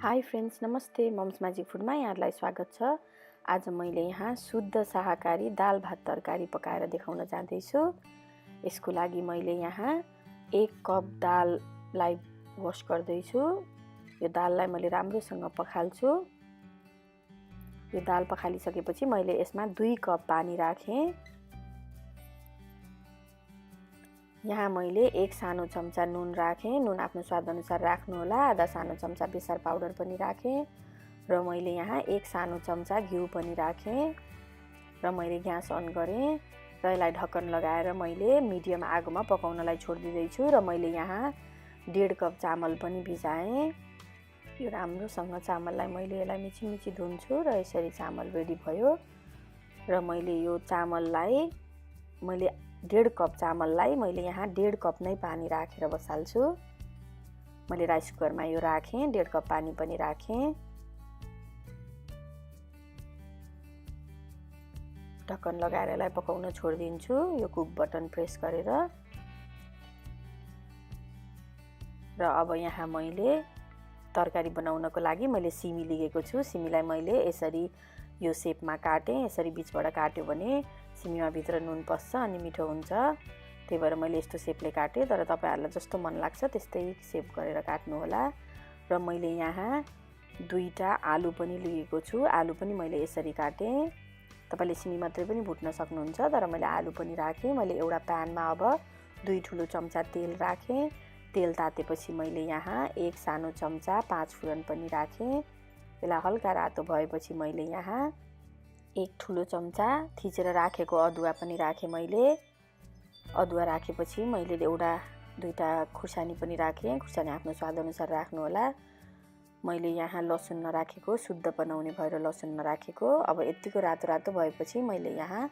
High friends, नमस्ते। Mums magic फुडमा यहाँहरूलाई स्वागत छ। आज मैले यहाँ शुद्ध शाकाहारी दाल भात तरकारी पकाएर देखाउन जाँदैछु। यसको लागि मैले यहाँ 1 कप दाललाई वाश गर्दैछु। यो दाललाई मैले राम्रोसँग पखाल्छु। यो दाल पखालिसकेपछि मैले यसमा 2 कप पानी राखेँ। यहाँ मैले 1 सानो चम्चा नुन राखेँ। नुन आफ्नो स्वाद अनुसार राख्नु होला। आधा सानो चम्चा बेसार पाउडर पनि राखेँ र मैले यहाँ 1 सानो चम्चा घिउ पनि राखेँ र मैले ग्यास अन गरेँ र यसलाई ढक्कन लगाएर मैले मिडियम आगोमा पकाउनलाई छोडिदिँदैछु र मैले यहाँ 1.5 कप चामल पनि भिजाएँ। यो राम्रोसँग चामललाई मैले यसलाई मिची धुन्छु र यसरी चामल रेडी भयो र मैले यो चामललाई 1.5 कप चामललाई मैले यहाँ 1.5 कप नै पानी राखेर बसाल्छु। मैले राइस कुकरमा यो राखेँ, 1.5 कप पानी पनि राखेँ। ढक्कन लगाएर यसलाई पकाउन छोडिदिन्छु यो कुक बटन प्रेस गरेर। र अब यहाँ मैले तरकारी बनाउनको लागि मैले सिमी लिएको छु। सिमीलाई मैले यसरी यो सेपमा काटेँ। यसरी बीचबाट काट्यो भने सिमीमा भित्र नुन पस्छ अनि मिठो हुन्छ। त्यही भएर मैले यस्तो सेपले काटेँ, तर तपाईहरुलाई जस्तो मन लाग्छ त्यस्तै सेप गरेर काट्नु होला। र मैले यहाँ 2टा आलु पनि लिएको छु। आलु पनि मैले यसरी काटेँ। तपाईले सिमी मात्रै पनि भुट्न सक्नुहुन्छ, तर मैले आलु पनि राखेँ। मैले एउटा प्यानमा अब 2 ठुलो चम्चा तेल राखेँ। तेल तातेपछि मैले यहाँ 1 सानो चम्चा 5 फुरन पनि राखेँ। यसलाई हल्का रातो भएपछि मैले यहाँ 1 ठुलो चम्चा थिचेर राखेको अदुवा पनि राखेँ। मैले अदुवा राखेपछि मैले 2टा खुर्सानी पनि राखेँ। खुर्सानी आफ्नो स्वाद अनुसार राख्नु होला। मैले यहाँ लसुन नराखेको, शुद्ध बनाउने भएर लसुन नराखेको। अब यतिको रातो रातो भएपछि मैले यहाँ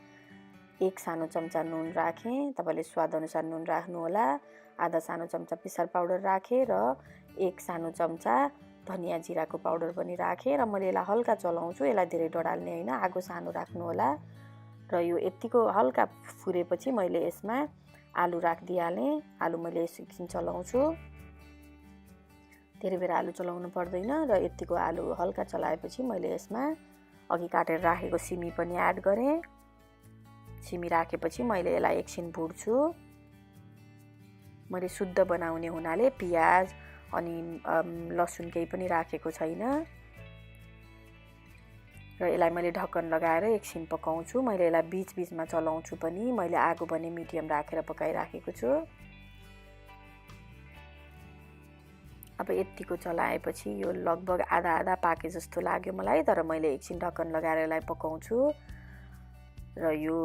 1 सानो चम्चा नुन राखेँ। तपाईले स्वाद अनुसार नुन राख्नु होला। आधा सानो चम्चा बेसार पाउडर राखेँ र 1 सानो चम्चा धनिया जिराको पाउडर पनि राखेँ र मैले यसलाई हल्का चलाउँछु। यसलाई धेरै डढाल्ने हैन, आगो सानो राख्नु होला। र यो यतिको हल्का फुरेपछि मैले यसमा आलु राखिदिहालेँ। आलु मैले एकछिन चलाउँछु। धेरै बेर आलु चलाउनु पर्दैन र यतिको आलु हल्का चलाएपछि मैले यसमा अघि काटेर राखेको सिमी पनि एड गरेँ। सिमी राखेपछि मैले यसलाई एकछिन भुट्छु। मैले शुद्ध बनाउने हुनाले प्याज अनि लसुन केही पनि राखेको छैन र यसलाई मैले ढक्कन लगाएर एकछिन पकाउँछु। मैले यसलाई बीचमा चलाउँछु पनि। मैले आगो पनि मिडियम राखेर पकाइराखेको छु। अब यतिको चलाएपछि यो लगभग आधा पाके जस्तो लाग्यो मलाई, तर मैले एकछिन ढक्कन लगाएर यसलाई पकाउँछु र यो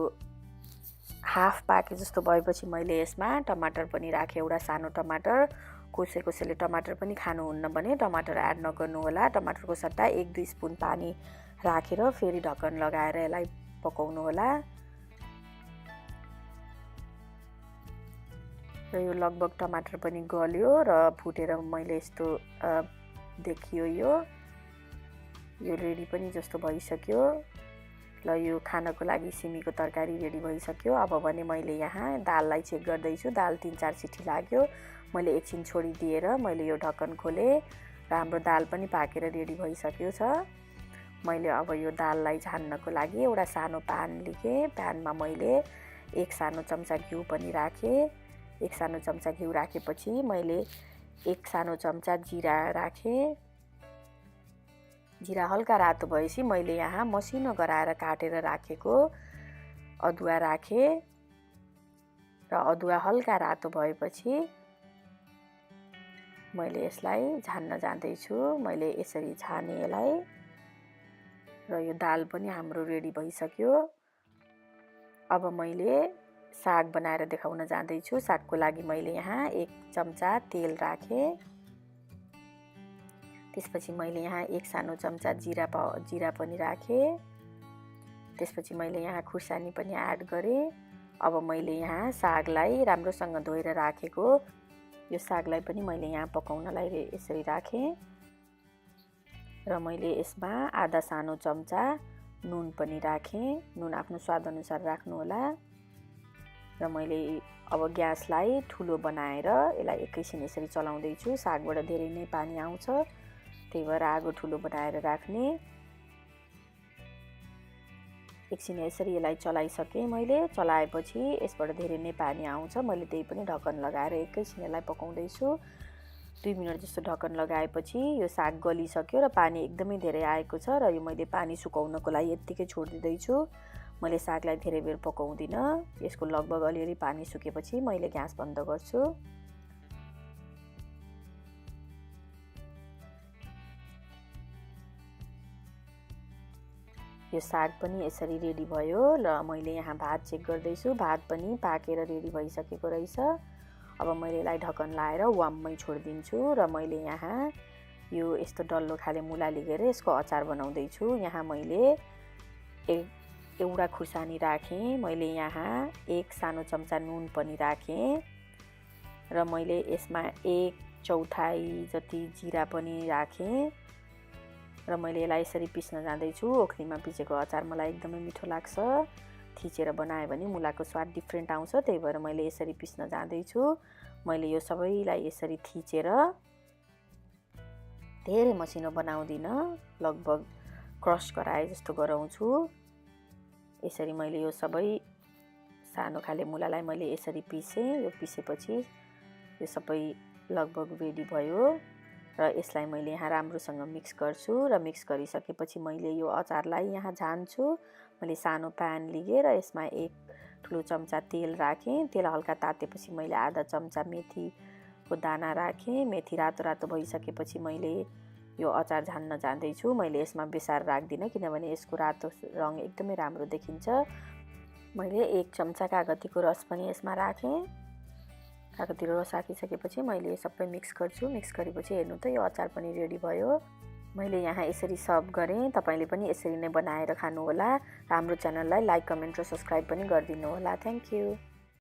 हाफ पाके जस्तो भएपछि मैले यसमा टमाटर पनि राखेँ। एउटा सानो टमाटर। कसैले टमाटर पनि खानुहुन्न भने टमाटर एड नगर्नु होला। टमाटरको सट्टा 1-2 स्पुन पानी राखेर फेरि ढक्कन लगाएर यसलाई पकाउनु होला। र यो लगभग टमाटर पनि गल्यो र फुटेर मैले यस्तो देखियो। यो रेडी पनि जस्तो भइसक्यो। ल यो खानको लागि सिमीको तरकारी रेडी भइसक्यो। अब भने मैले यहाँ दाललाई चेक गर्दैछु। दाल 3-4 सिटी लाग्यो। मैले एकछिन छोडिदिएर मैले यो ढक्कन खोलेँ र हाम्रो दाल पनि पाकेर रेडी भइसक्यो छ। मैले अब यो दाललाई झान्नको लागि एउटा सानो प्यान लिएँ। प्यानमा मैले 1 सानो चम्चा घिउ पनि राखेँ। 1 सानो चम्चा घिउ राखेपछि मैले 1 सानो चम्चा जिरा राखेँ। जिरा हल्का रातो भएपछि मैले यहाँ मसिनो गराएर काटेर राखेको अदुवा राखेँ र अदुवा हल्का रातो भएपछि मैले यसलाई झान्न जाँदैछु। मैले यसरी झाने यसलाई र यो दाल पनि हाम्रो रेडी भइसक्यो। अब मैले साग बनाएर देखाउन जाँदैछु। सागको लागि मैले यहाँ 1 चम्चा तेल राखेँ। त्यसपछि मैले यहाँ 1 सानो चम्चा जिरा पनि राखेँ। त्यसपछि मैले यहाँ खुर्सानी पनि एड गरेँ। अब मैले यहाँ सागलाई राम्रोसँग धोएर राखेको यो सागलाई पनि मैले यहाँ पकाउनलाई यसरी राखेँ र मैले यसमा आधा सानो चम्चा नुन पनि राखेँ। नुन आफ्नो स्वाद अनुसार राख्नु होला। र मैले अब ग्यासलाई ठुलो बनाएर यसलाई एकैछिन यसरी चलाउँदैछु। सागबाट धेरै नै पानी आउँछ त्यही भएर आगो ठुलो बनाएर राख्ने। एकछिन यसरी यसलाई चलाइसकेँ मैले। चलाएपछि यसबाट धेरै नै पानी आउँछ। मैले त्यही पनि ढक्कन लगाएर एकैछिन यसलाई पकाउँदैछु। 2 मिनट जस्तो ढक्कन लगाएपछि यो साग गलिसक्यो र पानी एकदमै धेरै आएको छ र यो मैले पानी सुकाउनको लागि यत्तिकै छोडिदिँदैछु। मैले सागलाई धेरै बेर पकाउँदिनँ। यसको लगभग अलिअलि पानी सुकेपछि मैले ग्यास बन्द गर्छु। यो साग पनि यसरी रेडी भयो र मैले यहाँ भात चेक गर्दैछु। भात पनि पाकेर रेडी भइसकेको रहेछ। अब मैले यसलाई ढक्कन लाएर वाममै छोडिदिन्छु र मैले यहाँ यो यस्तो डल्लो खाले मुला लिएर यसको अचार बनाउँदैछु। यहाँ मैले एउटा खुर्सानी राखेँ। मैले यहाँ 1 सानो चम्चा नुन पनि राखेँ र मैले यसमा 1/4 जति जिरा पनि राखेँ र मैले यसलाई यसरी पिस्न जाँदैछु। ओखलीमा पिसेको अचार मलाई एकदमै मिठो लाग्छ। थिचेर बनायो भने मुलाको स्वाद डिफ्रेन्ट आउँछ। त्यही भएर मैले यसरी पिस्न जाँदैछु। मैले यो सबैलाई यसरी थिचेर धेरै मसिनो बनाउँदिनँ, लगभग क्रस गराए जस्तो गराउँछु। यसरी मैले यो सबै सानो खाले मुलालाई मैले यसरी पिसेँ। यो पिसेपछि यो सबै लगभग रेडी भयो र यसलाई मैले यहाँ राम्रोसँग मिक्स गर्छु र मिक्स गरिसकेपछि मैले यो अचारलाई यहाँ झान्छु। मैले सानो प्यान लिएर यसमा 1 ठुलो चम्चा तेल राखेँ। तेल हल्का तातेपछि मैले आधा चम्चा मेथीको दाना राखेँ। मेथी रातो रातो भइसकेपछि मैले यो अचार झान्न जाँदैछु। मैले यसमा बेसार राख्दिनँ किनभने यसको रातो रङ एकदमै राम्रो देखिन्छ। मैले 1 चम्चा कागतीको रस पनि यसमा राखेँ। कागतीको रस राखिसकेपछि मैले यो सबै मिक्स गर्छु। मिक्स गरेपछि हेर्नु त यो अचार पनि रेडी भयो। मैले यहाँ यसरी सर्भ गरेँ। तपाईले पनि यसरी नै बनाएर खानुहोला। हाम्रो च्यानललाई लाइक, कमेन्ट र सब्स्क्राइब पनि गरिदिनु होला। Thank you.